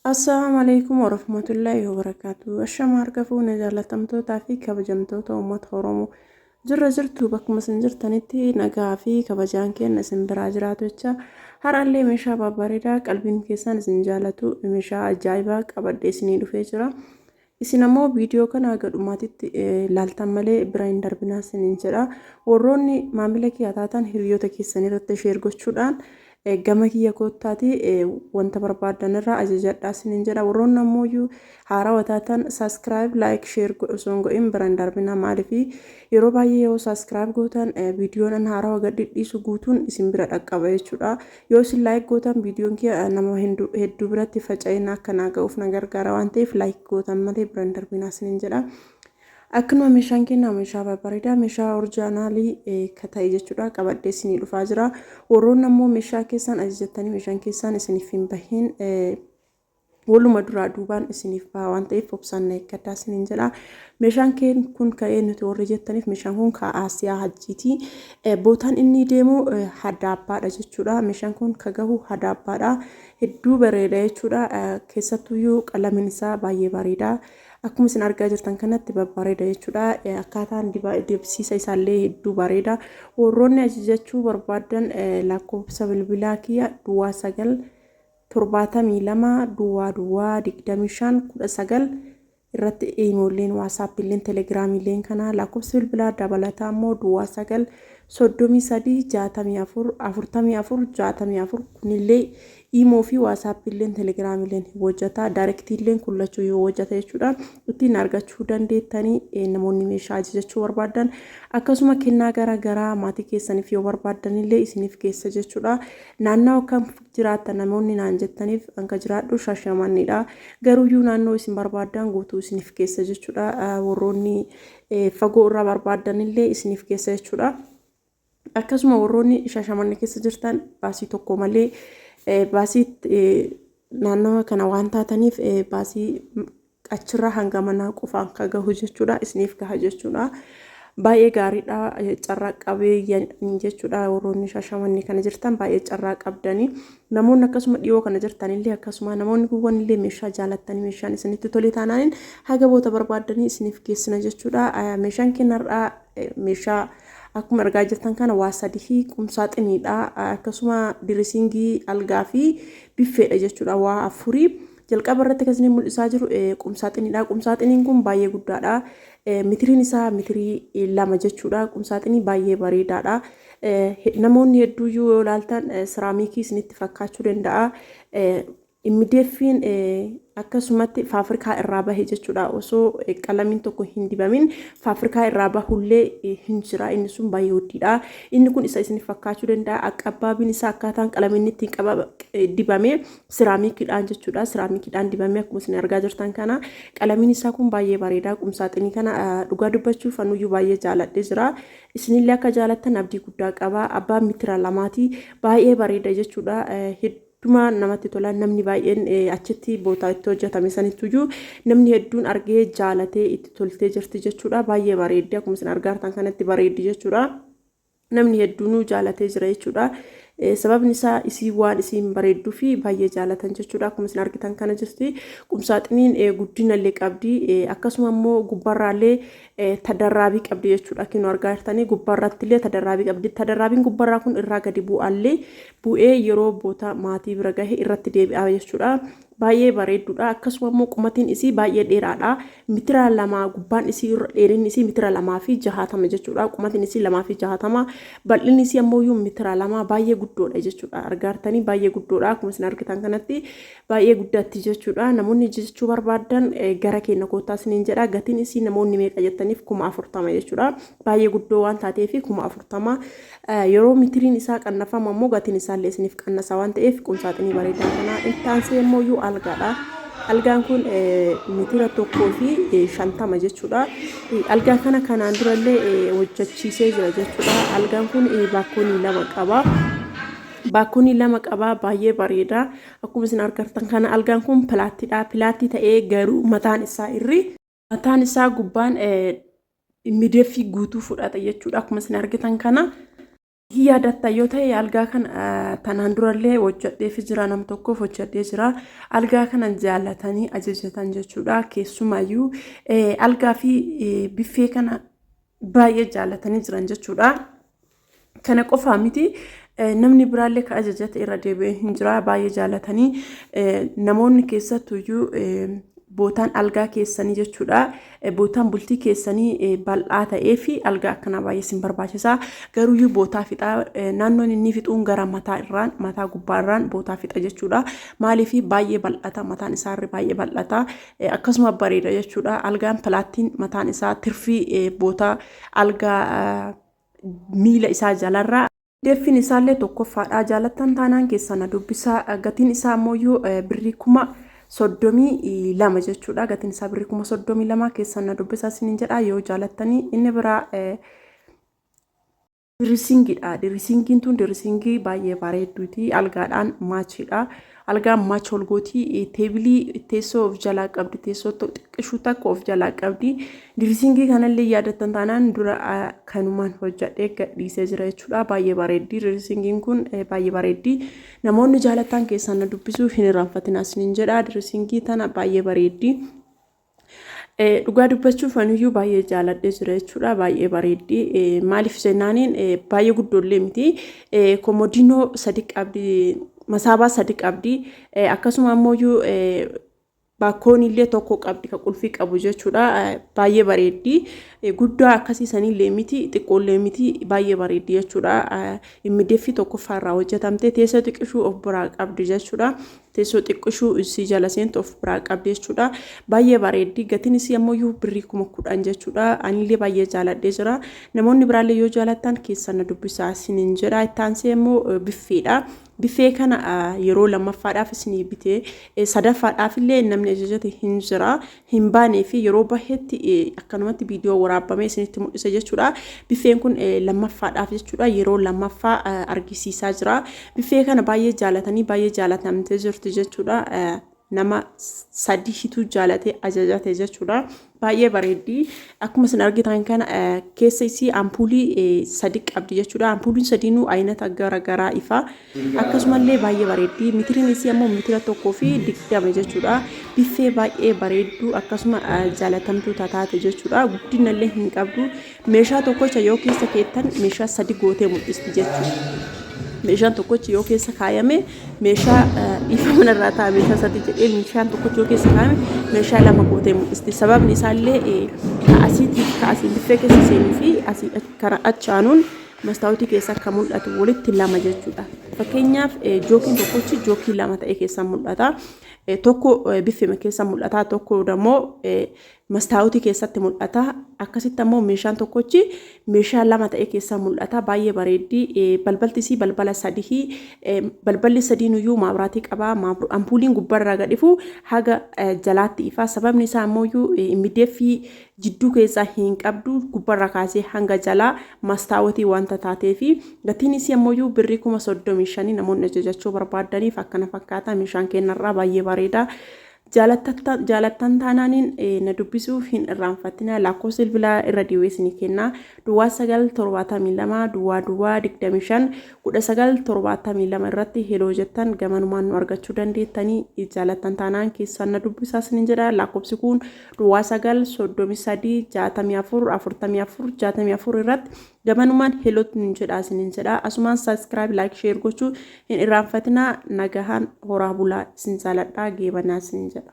Assalamualaikum warahmatullahi wabarakatuh. Ashama argafu najaalatamtoota fi kabajamtoota uummata Oromoo. Jirra jirtu bakkuma isin jirtanitti nagaa fi kabajaan keenya isin biraa jiraatu jecha har'allee meeshaa babbareedaa qalbiin keessan isin jaalatu meeshaa ajaa'ibaa qabadhee isinii dhufee jira. Isin ammoo viidiyoo kana gadhumaatitti laaltan malee bira hin darbinaa isiniin jedha. Warroonni maamila kiyya taatan hiriyoota keessanii irratti sheer gochuudhaan gama kiyya koottaati wanta barbaadan irraa ajajadhaa isiniin jedha. Warroonni ammoo haarawaa taatan subscribe like share osoo hin godhin bira hin darbinaa maaliif yeroo baay'ee yoo subscribe gootan viidiyoon haarawaa gadhiisu guutuun isin bira dhaqqaba jechuudha. Yoo isin like gootan viidiyoon kiyya nama hedduu biratti faca'ina akka naa ga'uuf na gargaara waan ta'eef like gootan malee bira hin darbinaa isiniin jedha. Akkuma meeshaan keenya meeshaa babbareedaa meeshaa orjinaalii ta'e jechuudha qabadhee isinii dhufaa jira. Warroonni ammoo meeshaa keessan ajajattanii meeshaan keessan isiniif hin bahin waluma duraa duubaan isiniif baha waan ta'eef obsaan eeggadhaa isiniin jedha. Meeshaan kun ka'ee nuti warri jettaniif meeshaan kun ka'aasiyaa hajjiiti. Bootaan inni deemu hadaabbaadha jechuudha. Meeshaan kun kagahu hadaabbaadha. Hedduu bareeda jechuudha. Keessattuyyuu qalamin isaa baay'ee bareeda. Akkuma isin argaa jirtan kanatti babbareeda jechuudha. Akkaataan dibsiisa isaallee hedduu bareeda. Warroonni ajajachuu barbaadan lakkoofsa bilbilaa kiyya duwwaa 972 duwwaa 25 irratti iimeeliin waasaappiilleen telegiraamiilleen kana lakkoofsa bilbilaa dabalataa ammoo duwwaa 9 33 64 44 64 kunillee iimoo fi waasaappiilleen telegiraamiilleen hojjeta daayirektiilleen kullachuu yoo hojjeta jechuudha. Ittiin argachuu dandeettanii namoonni meeshaa ajajachuu barbaadan akkasuma kennaa garaa maatii keessaniif yoo barbaadanillee isiniif keessa jechuudha. Naannoo akkam jiraattan namoonni naan jettaniif anka jiraadhu Shaashamannidha. Garuuyyuu naannoo isin barbaadan guutuu isiniif keessa jechuudha. Warroonni fagoo irraa barbaadanillee isiniif keessa jechuudha. Akkasuma warroonni Shaashamannee keessa jirtan baasii tokko malee baasii naannoo kana waan taataniif baasii achirraa hanga manaa qofaan ka gahu jechuudha. Isiniif gaha jechuudha. Baay'ee gaariidha. Carraa qabeeyyan jechuudha. Warroonni Shaashamannee kana jirtan baay'ee carraa qabdanii. Namoonni akkasuma dhiyoo kana jirtanillee akkasuma namoonni kuwwanillee meeshaa jaalattanii meeshaan isinitti tole taanaan haga boota barbaadanii isiniif geessina jechuudha. Meeshaan kennarraa meeshaa akkuma argaa jirtan kana waa 3 qumsaaxiniidha. Akkasuma direesingii algaa fi biffeedha jechuudha. Waa 4 jalqaba irratti akkasini mul'isaa jiru qumsaaxiniidha. Qumsaaxiniin kun baay'ee guddaadha. Mitiriin isaa mitirii 2 jechuudha. Qumsaaxinii baay'ee bareedaadha. Namoonni hedduu yoo ilaaltan siraamikii isinitti fakkaachuu danda'a. Immideeffiin akkasumatti faafrikaa irraa bahe jechuudha. Osoo qalamiin tokko hin dibamin faafrikaa irraa bahullee hin jira. Inni sun baay'ee guddiidha. Inni kun isa isiniif fakkaachuu danda'a. Aqabbaabiin isaa akkaataan qalamiin ittiin dibame siraamikiidhaan jechuudha. Siraamikiidhaan dibame akkuma isin argaa jirtan kana qalamiin isaa kun baay'ee bareeda. Qumsaaxinii kana dhugaa dubbachuuf anuyyuu baay'ee jaaladhee jira. Isinillee akka jaalattan abdii guddaa qaba. Abbaan mitira lamaati baay'ee bareeda jechuudha. Duma namatti tola namni baay'een achitti bootaa itti hojjetame sanittuyyuu namni hedduun argee jaalatee itti toltee jirti jechuudha. Baay'ee bareeddi akkuma isin argartan kanatti bareeddi jechuudha. Namni hedduun jaalatee jira jechuudha. Sababni isaa isii waan isiin bareedduu fi baay'ee jaalatan jechuudha. Akkuma isin argitan kana jirti. Qumsaaxiniin guddinallee qabdi. Akkasuma immoo gubbarraallee tadarraabii qabdi jechuudha. Akkuma argaa jirtanii gubbarrattillee tadarraabii qabdi. Tadarraabiin gubbarraa kun irraa gadi bu'ee yeroo boota maatii bira gahe irratti deebi'a jechuudha. Baay'ee bareedduudha. Akkasuma immoo qumatiin isii baay'ee dheeraadha. Mitira 2 gubbaan isii dheerinni isii mitira 2 fi 60 jechuudha. Qumatiin isii 2 fi 60 bal'inni isii ammoo mitira 2 baay'ee guddoodha jechuudha. Argaartanii baay'ee guddoodha. Akkuma isin argitan kanatti baay'ee guddaatti jechuudha. Namoonni jechuu barbaadan gara keenya koottaa isiniin jedha. Gatiin isii namoonni meeqa jettaniif 40,000 jechuudha. Baay'ee guddoo waan taateef 40,000 yeroo mitiriin isaa qannafamu ammoo gatiin isaallee isiniif qannasa waan ta'eef qumsaaxinii bareedaa kana ittaansee ammoo algaadha. Algaan kun mitira 1 fi 50 jechuudha. Algaan kana kanaan durallee hojjechiisee jira jechuudha. Algaan kun baakkoonii 2 qaba. Baakkoonii 2 qaba baay'ee bareeda. Akkuma isin argartan kana algaan kun pilaattiidha. Pilaattii ta'ee garuu mataan isaa gubbaan immideeffii guutuu fudhata jechuudha. Akkuma isin argitan kana yaadatta yoo ta'e algaa kan tanaan durallee hojjedhee fi jira nam tokkoof hojjedhee jira algaa kanan jaallatanii ajajatan jechuudha keessumayyuu algaa fi biffee kana baay'ee jaallatanii jiran jechuudha kana qofaa miti namni biraallee ka ajajate irra deebi'ee hin jira baay'ee jaallatanii namoonni keessattuyyuu bootaan algaa keessanii jechuudha bootaan bultii keessanii bal'aa ta'ee fi algaa akkana baay'ee sin barbaachisa garuuyyuu bootaa fixaa naannoon inni fixuun gara mataa gubbaarraan bootaa fixa jechuudha maaliif baay'ee bal'ata mataan isaarri baay'ee bal'ata akkasuma bareeda jechuudha algaan palaattiin mataan isaa tirfii bootaa algaa miila isaa jalarraa deeffin isaallee tokkoffaadha jaalattan taanaan keessana dubbisaa gatiin isaa ammoo birrii 32 jechuudha gatiin isaa birrii 32 keessana dubbisaa sinin jedha yoo jaalattanii inni biraa dirisingiidha dirisingiin tun dirisingii baay'ee bareedduuti algaadhaan maachiidha algaan maachi holgootii teebilii teessoo of jalaa qabdi teessoo xiqqishuu takka of jalaa qabdi dirisingii kanallee yaadattan taanaan dura kanumaan hojjadhee gadhiisee jira jechuudha baay'ee bareeddi dirisingiin kun baay'ee bareeddi namoonni jaalattan keessan dubbisuuf hin irraanfatinaa sinin jedha dirisingii tana baay'ee bareeddi dhugaa dubbachuuf anuyyuu baay'ee jaaladhee jira jechuudha baay'ee bareeddi maaliif jennaaniin baay'ee guddoollee miti komodiinoo sadi qabdi masaabaa sadi qabdi akkasuma ammoo bakkoon illee tokko qabdi ka qulfii qabu jechuudha baay'ee bareeddi guddaa akkasiisanillee miti xiqqoollee miti baay'ee bareeddi jechuudha immideeffi tokkoffaarraa hojjetamte teessoo xiqqishuu of biraa qabdi jechuudha teessoo xiqqishuu isii jala seentu of biraa qabdi jechuudha baay'ee bareeddi gatiin isii ammoo birrii 10,000 jechuudha anillee baay'ee jaaladhee jira namoonni biraallee yoo jaalattan keessan dubbisaa sinin jedha ittaansee ammoo biffeedha biffee kana yeroo lammaffaadhaaf isinii bitee sadaffaadhaaf illee namni ajajate hin jira hin baanee fi yeroo baheetti akkanumatti viidiyoo waraabamee isinitti mul'isa jechuudha biffeen kun lammaffaadhaaf jechuudha yeroo lammaffaa argisiisaa jira biffee kana baay'ee jaalatanii baay'ee jaalatamtee jirti jechuudha nama sadiitu jaalate ajajate jechuudha baay'ee bareeddi akkuma isin argitan kana keessa isii ampuulii sadi qabdi jechuudha ampuuliin sadiinuu aynata garagaraa ifa akkasumallee baay'ee bareeddi mitiriin isii ammoo mitira 120 jechuudha biffee baay'ee bareeddu akkasuma jaalatamtuu taate jechuudha guddinallee hin qabdu meeshaa tokkocha yoo keessa keettan meeshaa sadi gootee mul'isti jechuudha meeshaan tokkochi yoo keessa kaayame meeshaa ifa manarraa ta'a meeshaa sadi jedhee meeshaan tokkochi yoo keessa kaayame meeshaa lama gootee mul'isti sababni isaallee asiin biffee keessa seenuu fi asii kana achaanuun mastaawutii keessa akka mul'atu walitti lama jechuudha fakkeenyaaf jookiin tokkochi jookii lama ta'e keessa mul'ata tokko biffee keessa mul'ata tokko dammoo mastaawutii keessatti mul'ata akkasitti ammoo meeshaan tokkochi meeshaa lama ta'e keessa mul'ata baay'ee bareeddi balbalti isii balbala sadii balballi sadiinuyyuu maabiraatii qaba ampuuliin gubbarraa gadhifu haga jalaatti ifa sababni isaa ammoo immideeffi jidduu keessaa hin qabdu gubbarra kaasee hanga jalaa mastaawutii wanta taateefi gatiin isii ammoo birrii 35,000 namoonni ajajachuu barbaadaniif akkana fakkaata meeshaan kennarraa baay'ee bareeda jaalattan taanaaniin na dubbisuuf hin irraanfatina lakkoofsa bilbilaa irra dhiweessini kenna duwwaa 972 duwwaa 25 1972 irratti heloo jettan gamanumaan nu argachuu dandeettanii jaalattan taanaan keessan na dubbisaa sinin jedha lakkoofsi kun duwwaa 933 64 44 64 irratti gamanumaan helootti nun jedhaa sinin jedha asumaan subscribe like share gochuu hin irraanfatina nagahaan horaa bulaa sin jaaladhaa geebanaa sinin jedha